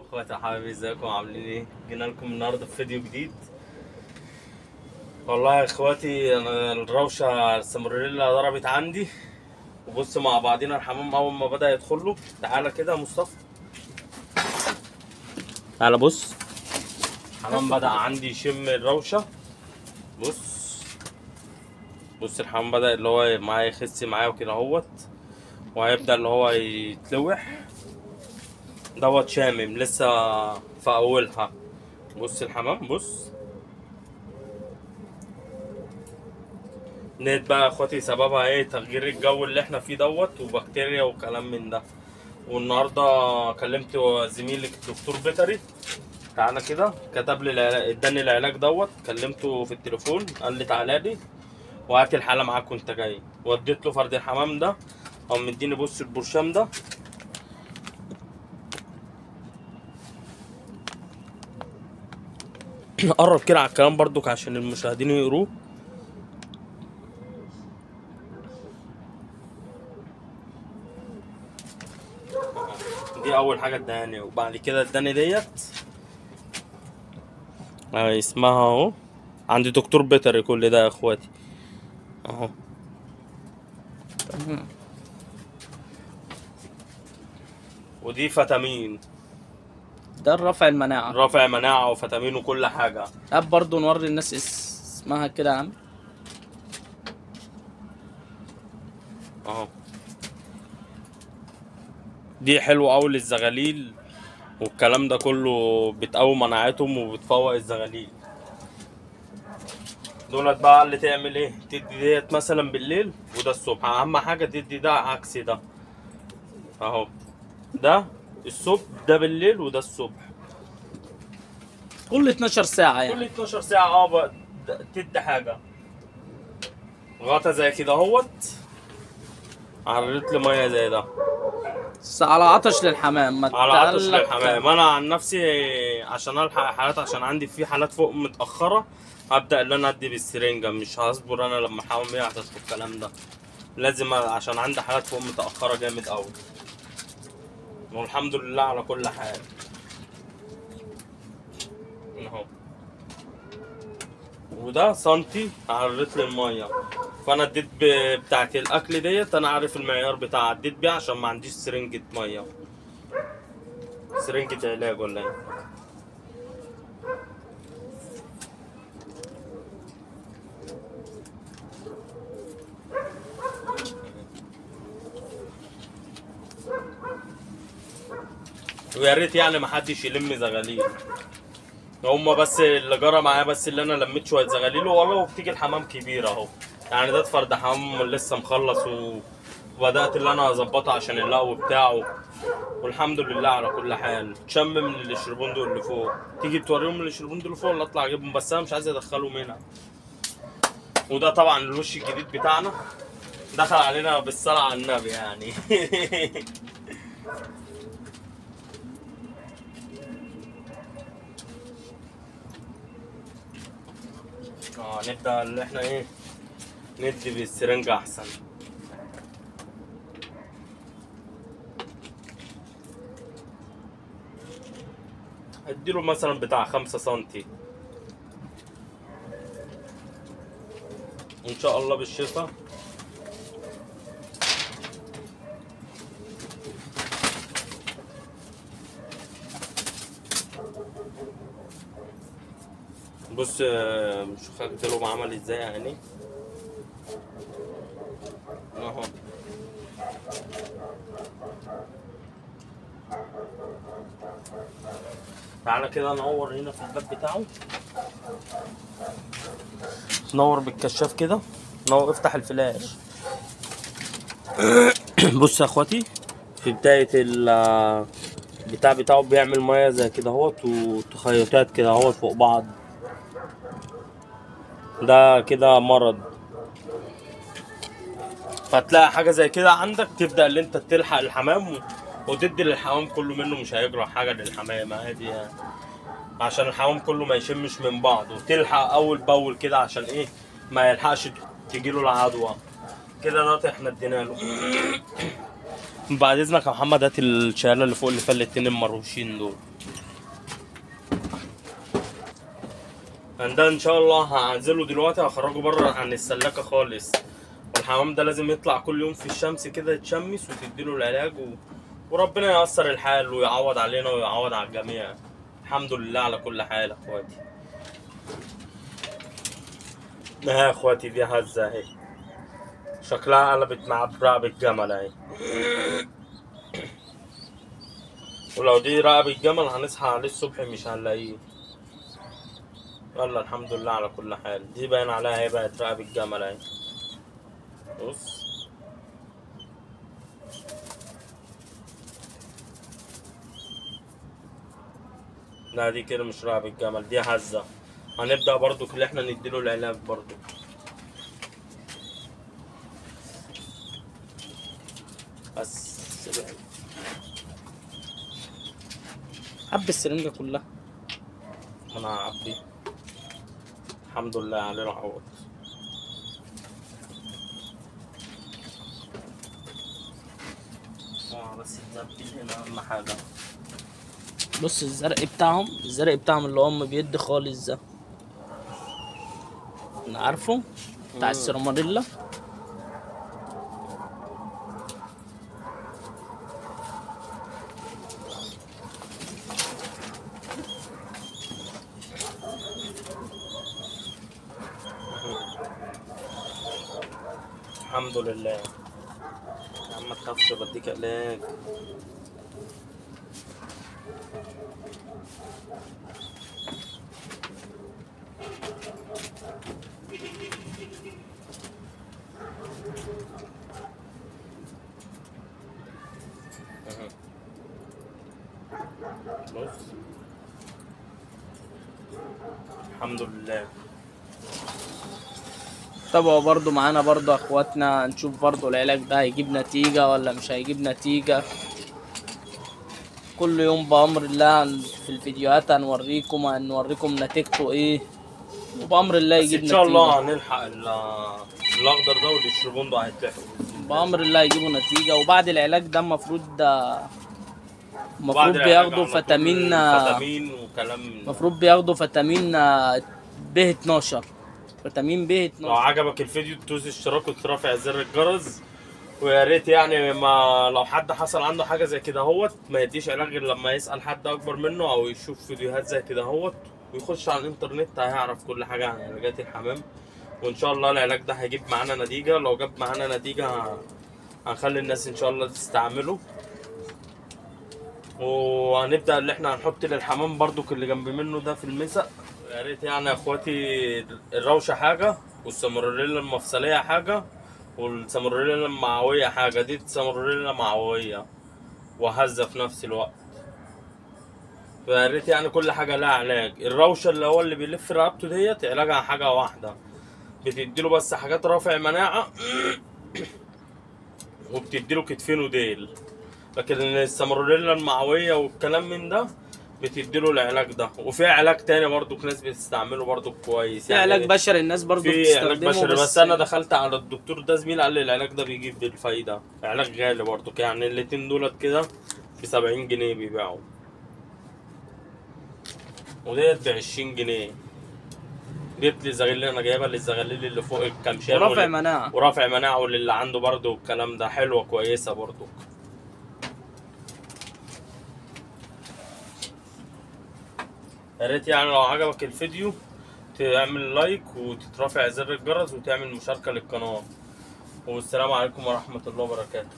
اخواتي حبايبي، ازيكم عاملين ايه؟ جينا لكم النهارده في فيديو جديد. والله يا اخواتي انا الروشه الساموريلا ضربت عندي، وبص مع بعضينا الحمام اول ما بدا يدخل له. تعالى كده يا مصطفى، تعالى بص. الحمام بدا عندي يشم الروشه. بص الحمام بدا اللي هو معايا يخس معايا وكده اهوت، وهيبدا اللي هو يتلوح دوت شامم لسه في اولها. بص الحمام، بص نت بقى يا اخواتي سببها ايه؟ تغيير الجو اللي احنا فيه دوت وبكتيريا وكلام من ده. والنهارده كلمت زميلي الدكتور بيطري، تعالى كده، كتب لي اداني العلاج دوت. كلمته في التليفون قال لي تعالى لي وهات الحاله معاك وانت جاي. وديت له فرد الحمام ده، قام مديني بص البرشام ده. قرب كده على الكلام برضك عشان المشاهدين يقروه. دي اول حاجه اداني، وبعد كده اداني ديت اسمها اهو، عند دكتور بيطري كل ده يا اخواتي اهو. ودي فيتامين، ده رفع المناعة، رافع مناعة وفيتامين وكل حاجة. هاب برضو نوري الناس اسمها كده يا عم اهو. دي حلوة أوي للزغاليل والكلام ده كله، بتقوي مناعتهم وبتفوق الزغاليل. دولت بقى اللي تعمل ايه؟ تدي ديت مثلا بالليل وده الصبح. أهم حاجة تدي ده عكس ده اهو، ده الصبح ده بالليل وده الصبح. كل 12 ساعة كل يعني. 12 ساعة اه تدي حاجة. غطا زي كده اهوت، على لتر مية زي ده، بس على عطش للحمام، ما على عطش تقلك. للحمام. انا عن نفسي عشان الحق حالات، عشان عندي في حالات فوق متاخره، هبدا ان انا ادي بالسرنجه. مش هصبر انا لما الحمام يعطش في الكلام ده، لازم عشان عندي حالات فوق متاخره جامد قوي. والحمد لله على كل حال اهو. وده سنتي على لتر الميه. فانا اديت بتاعت الاكل ديت، انا عارف المعيار بتاعها، اديت بيه عشان ما عنديش سرنجه ميه، سرنجه علاج ولا ايه. ويا ريت يعني ما حدش يلم زغاليل. هما بس اللي جرى معايا، بس اللي انا لميت شويه زغاليل والله. وبتيجي الحمام كبير اهو، يعني ده فرد حمام لسه مخلص وبدات اللي انا اظبطه عشان اللقو بتاعه. والحمد لله على كل حال. تشم من الشربون دول اللي فوق، تيجي توريهم من الشربون دول اللي فوق ولا اطلع اجيبهم، بس انا مش عايز ادخلهم هنا. وده طبعا الوش الجديد بتاعنا، دخل علينا بالصلاه على النبي يعني. نبدأ اللي احنا ايه، ندي بالسرنجة احسن. اديله مثلا بتاع 5 سنتي ان شاء الله بالشفا. بص شوف خدت لهم عمل ازاي يعني اهو. تعالى كده نور هنا في الباب بتاعه، نور بالكشاف كده، نور افتح الفلاش. بص يا اخواتي، في بداية البتاع بتاعه بيعمل ميه زي كده اهوت، وتخيطات كده اهوت فوق بعض. ده كده مرض، فتلاقي حاجه زي كده عندك، تبدا اللي انت تلحق الحمام وتدي للحمام كله منه. مش هيجرى حاجه للحمام عادي يعني، عشان الحمام كله ما يشمش من بعض، وتلحق اول باول كده عشان ايه ما يلحقش تجيله العدوى كده. ده احنا ادينا له. بعد اذنك يا محمد هات الشهاله اللي فوق اللي فيها الاتنين المروشين دول. ده ان شاء الله هنزله دلوقتي هخرجه بره عن السلاكه خالص. والحمام ده لازم يطلع كل يوم في الشمس كده يتشمس وتديله العلاج وربنا ييسر الحال ويعوض علينا ويعوض على الجميع. الحمد لله على كل حال يا اخواتي. يا اخواتي دي هزه اهي شكلها قلبت مع رقبة الجمل اهي. ولو دي رقبة الجمل هنصحى عليه الصبح مش هنلاقيه. يلا الحمد لله على كل حال. دي باين عليها اهي بقت رقبة الجمل اهي. بص لا دي كده مش رقبة الجمل دي هزة. هنبدأ برضو اللي احنا نديله العلاج برضو. بس عبي السرنجة كلها. انا هعبي الحمد لله علينا عوض. بس التبديل هنا اهم حاجة. بص الزرق بتاعهم اللي هم بيدي خالص ده، انا عارفه بتاع السيراماريلا. الحمد لله يا عم ما تخافش بديك علاج. بص الحمد لله. تابعوا برضو معانا برضو اخواتنا نشوف برضو العلاج ده هيجيب نتيجة ولا مش هيجيب نتيجة. كل يوم بأمر الله في الفيديوهات هنوريكم نتيجته ايه، وبأمر الله يجيب ان نتيجة. شاء الله هنلحق الاخضر ده والشربون ده هيتلحقوا بأمر الله يجيبوا نتيجة. وبعد العلاج ده المفروض بياخدوا فيتامين وكلام. المفروض بياخدوا فيتامين B12. فيتامين B12. لو عجبك الفيديو تدوس اشتراك وترفع زر الجرس. ويا ريت يعني ما لو حد حصل عنده حاجه زي كده هوت ما يديش علاج غير لما يسال حد اكبر منه او يشوف فيديوهات زي كده هوت ويخش على الانترنت هيعرف كل حاجه عن علاجات الحمام. وان شاء الله العلاج ده هيجيب معانا نتيجه. لو جاب معانا نتيجه هنخلي الناس ان شاء الله تستعمله. وهنبدا اللي احنا هنحط للحمام برضو اللي جنب منه ده في المسق. يا ريت يعني يا اخواتي الروشه حاجه والساموريلا المفصليه حاجه والساموريلا المعويه حاجه. دي ساموريلا معويه وهزه في نفس الوقت. فيا ريت يعني كل حاجه لها علاج. الروشه اللي هو اللي بيلف رقبته ديت علاجها حاجه واحده بتديله بس حاجات رافع مناعه وبتديله كتفين وديل. لكن الساموريلا المعويه والكلام من ده بتديله العلاج ده. وفي علاج تاني برضو ناس بتستعمله برضو كويس. في علاج بشري الناس برضو في علاج بتستخدمه بشري بس انا دخلت على الدكتور ده زميل قال لي العلاج ده بيجيب بالفايده. علاج غالي برضو يعني الاتنين دولت كده ب70 جنيه بيبيعوا وديت ب20 جنيه. ديت للزغاليل انا جايبها للزغاليل اللي فوق الكمشان ورافع مناعه. ورافع مناعه واللي عنده برضو الكلام ده حلوه كويسه برضو. يا ريت يعني لو عجبك الفيديو تعمل لايك وتترافع زر الجرس وتعمل مشاركة للقناة. والسلام عليكم ورحمة الله وبركاته.